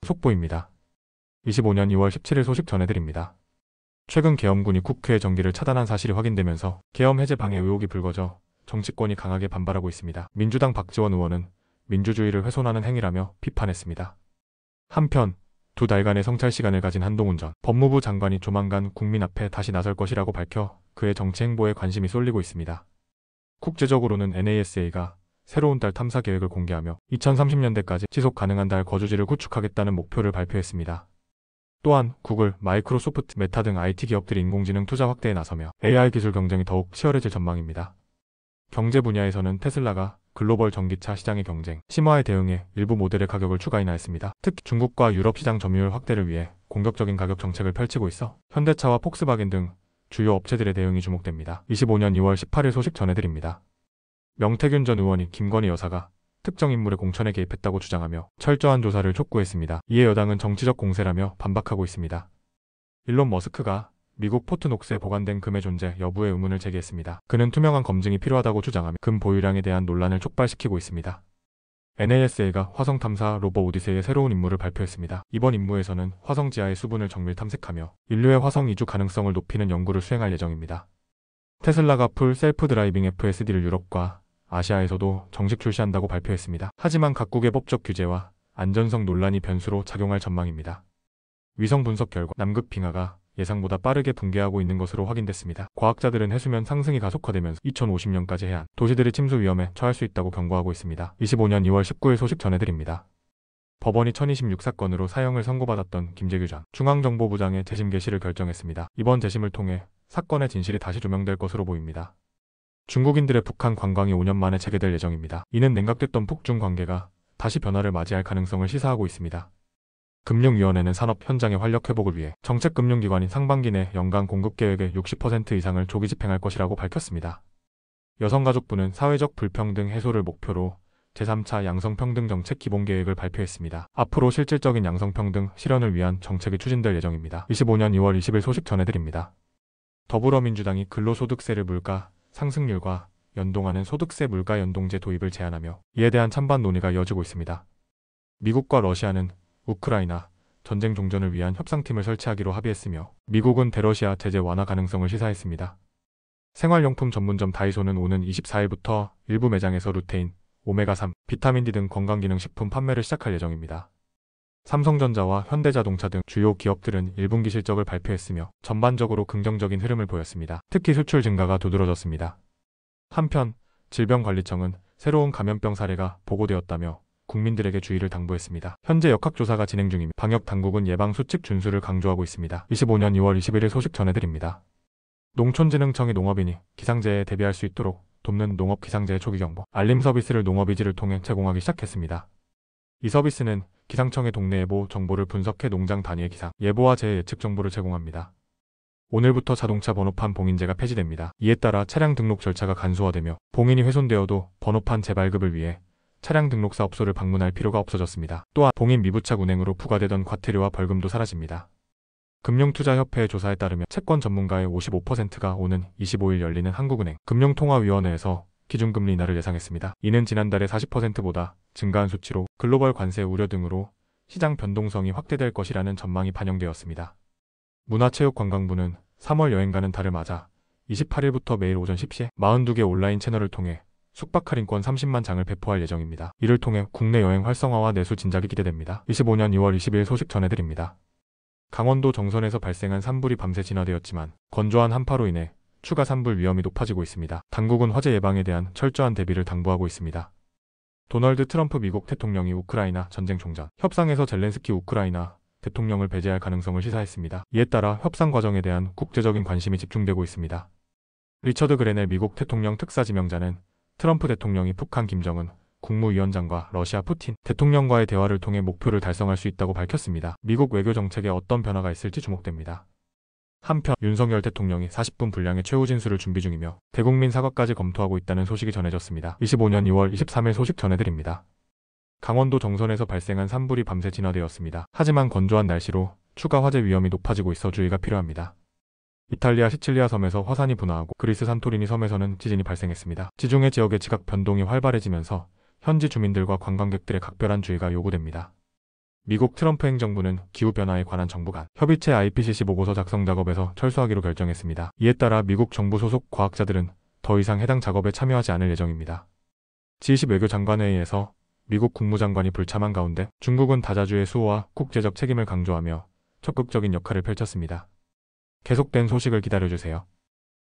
속보입니다. 25년 2월 17일 소식 전해드립니다. 최근 계엄군이 국회 정기를 차단한 사실이 확인되면서 계엄 해제 방해 의혹이 불거져 정치권이 강하게 반발하고 있습니다. 민주당 박지원 의원은 민주주의를 훼손하는 행위라며 비판했습니다. 한편 두 달간의 성찰 시간을 가진 한동훈 전 법무부 장관이 조만간 국민 앞에 다시 나설 것이라고 밝혀 그의 정치 행보에 관심이 쏠리고 있습니다. 국제적으로는 NASA가 새로운 달 탐사 계획을 공개하며 2030년대까지 지속 가능한 달 거주지를 구축하겠다는 목표를 발표했습니다. 또한 구글, 마이크로소프트, 메타 등 IT 기업들이 인공지능 투자 확대에 나서며 AI 기술 경쟁이 더욱 치열해질 전망입니다. 경제 분야에서는 테슬라가 글로벌 전기차 시장의 경쟁 심화에 대응해 일부 모델의 가격을 추가 인하했습니다. 특히 중국과 유럽 시장 점유율 확대를 위해 공격적인 가격 정책을 펼치고 있어 현대차와 폭스바겐 등 주요 업체들의 대응이 주목됩니다. 25년 2월 18일 소식 전해드립니다. 명태균 전 의원이 김건희 여사가 특정 인물의 공천에 개입했다고 주장하며 철저한 조사를 촉구했습니다. 이에 여당은 정치적 공세라며 반박하고 있습니다. 일론 머스크가 미국 포트녹스에 보관된 금의 존재 여부에 의문을 제기했습니다. 그는 투명한 검증이 필요하다고 주장하며 금 보유량에 대한 논란을 촉발시키고 있습니다. NASA가 화성 탐사 로버 오디세이의 새로운 임무를 발표했습니다. 이번 임무에서는 화성 지하의 수분을 정밀 탐색하며 인류의 화성 이주 가능성을 높이는 연구를 수행할 예정입니다. 테슬라가 풀 셀프 드라이빙 FSD를 유럽과 아시아에서도 정식 출시한다고 발표했습니다. 하지만 각국의 법적 규제와 안전성 논란이 변수로 작용할 전망입니다. 위성 분석 결과 남극 빙하가 예상보다 빠르게 붕괴하고 있는 것으로 확인됐습니다. 과학자들은 해수면 상승이 가속화되면서 2050년까지 해안, 도시들의 침수 위험에 처할 수 있다고 경고하고 있습니다. 25년 2월 19일 소식 전해드립니다. 법원이 1026사건으로 사형을 선고받았던 김재규 전 중앙정보부장의 재심 개시를 결정했습니다. 이번 재심을 통해 사건의 진실이 다시 조명될 것으로 보입니다. 중국인들의 북한 관광이 5년 만에 재개될 예정입니다. 이는 냉각됐던 북중 관계가 다시 변화를 맞이할 가능성을 시사하고 있습니다. 금융위원회는 산업 현장의 활력 회복을 위해 정책금융기관이 상반기 내 연간 공급 계획의 60% 이상을 조기 집행할 것이라고 밝혔습니다. 여성가족부는 사회적 불평등 해소를 목표로 제3차 양성평등 정책 기본계획을 발표했습니다. 앞으로 실질적인 양성평등 실현을 위한 정책이 추진될 예정입니다. 25년 2월 20일 소식 전해드립니다. 더불어민주당이 근로소득세를 물가 상승률과 연동하는 소득세 물가 연동제 도입을 제안하며 이에 대한 찬반 논의가 이어지고 있습니다. 미국과 러시아는 우크라이나 전쟁 종전을 위한 협상팀을 설치하기로 합의했으며 미국은 대러시아 제재 완화 가능성을 시사했습니다. 생활용품 전문점 다이소는 오는 24일부터 일부 매장에서 루테인, 오메가3, 비타민D 등 건강기능식품 판매를 시작할 예정입니다. 삼성전자와 현대자동차 등 주요 기업들은 1분기 실적을 발표했으며 전반적으로 긍정적인 흐름을 보였습니다. 특히 수출 증가가 두드러졌습니다. 한편 질병관리청은 새로운 감염병 사례가 보고되었다며 국민들에게 주의를 당부했습니다. 현재 역학조사가 진행 중이며 방역당국은 예방수칙 준수를 강조하고 있습니다. 25년 2월 21일 소식 전해드립니다. 농촌진흥청이 농업인이 기상재해에 대비할 수 있도록 돕는 농업기상재해 초기경보 알림 서비스를 농업이지를 통해 제공하기 시작했습니다. 이 서비스는 기상청의 동네 예보 정보를 분석해 농장 단위의 기상, 예보와 재해 예측 정보를 제공합니다. 오늘부터 자동차 번호판 봉인제가 폐지됩니다. 이에 따라 차량 등록 절차가 간소화되며 봉인이 훼손되어도 번호판 재발급을 위해 차량 등록사업소를 방문할 필요가 없어졌습니다. 또한 봉인 미부착 운행으로 부과되던 과태료와 벌금도 사라집니다. 금융투자협회의 조사에 따르면 채권 전문가의 55%가 오는 25일 열리는 한국은행 금융통화위원회에서 기준금리 인하를 예상했습니다. 이는 지난달의 40%보다 증가한 수치로 글로벌 관세 우려 등으로 시장 변동성이 확대될 것이라는 전망이 반영되었습니다. 문화체육관광부는 3월 여행가는 달을 맞아 28일부터 매일 오전 10시에 42개 온라인 채널을 통해 숙박 할인권 30만 장을 배포할 예정입니다. 이를 통해 국내 여행 활성화와 내수 진작이 기대됩니다. 25년 2월 20일 소식 전해드립니다. 강원도 정선에서 발생한 산불이 밤새 진화되었지만 건조한 한파로 인해 추가 산불 위험이 높아지고 있습니다. 당국은 화재 예방에 대한 철저한 대비를 당부하고 있습니다. 도널드 트럼프 미국 대통령이 우크라이나 전쟁 종전 협상에서 젤렌스키 우크라이나 대통령을 배제할 가능성을 시사했습니다. 이에 따라 협상 과정에 대한 국제적인 관심이 집중되고 있습니다. 리처드 그레넬 미국 대통령 특사지명자는 트럼프 대통령이 북한 김정은 국무위원장과 러시아 푸틴 대통령과의 대화를 통해 목표를 달성할 수 있다고 밝혔습니다. 미국 외교 정책에 어떤 변화가 있을지 주목됩니다. 한편 윤석열 대통령이 40분 분량의 최후 진술을 준비 중이며 대국민 사과까지 검토하고 있다는 소식이 전해졌습니다. 25년 2월 23일 소식 전해드립니다. 강원도 정선에서 발생한 산불이 밤새 진화되었습니다. 하지만 건조한 날씨로 추가 화재 위험이 높아지고 있어 주의가 필요합니다. 이탈리아 시칠리아 섬에서 화산이 분화하고 그리스 산토리니 섬에서는 지진이 발생했습니다. 지중해 지역의 지각 변동이 활발해지면서 현지 주민들과 관광객들의 각별한 주의가 요구됩니다. 미국 트럼프 행정부는 기후변화에 관한 정부 간 협의체 IPCC 보고서 작성 작업에서 철수하기로 결정했습니다. 이에 따라 미국 정부 소속 과학자들은 더 이상 해당 작업에 참여하지 않을 예정입니다. G20 외교장관회의에서 미국 국무장관이 불참한 가운데 중국은 다자주의 수호와 국제적 책임을 강조하며 적극적인 역할을 펼쳤습니다. 계속된 소식을 기다려주세요.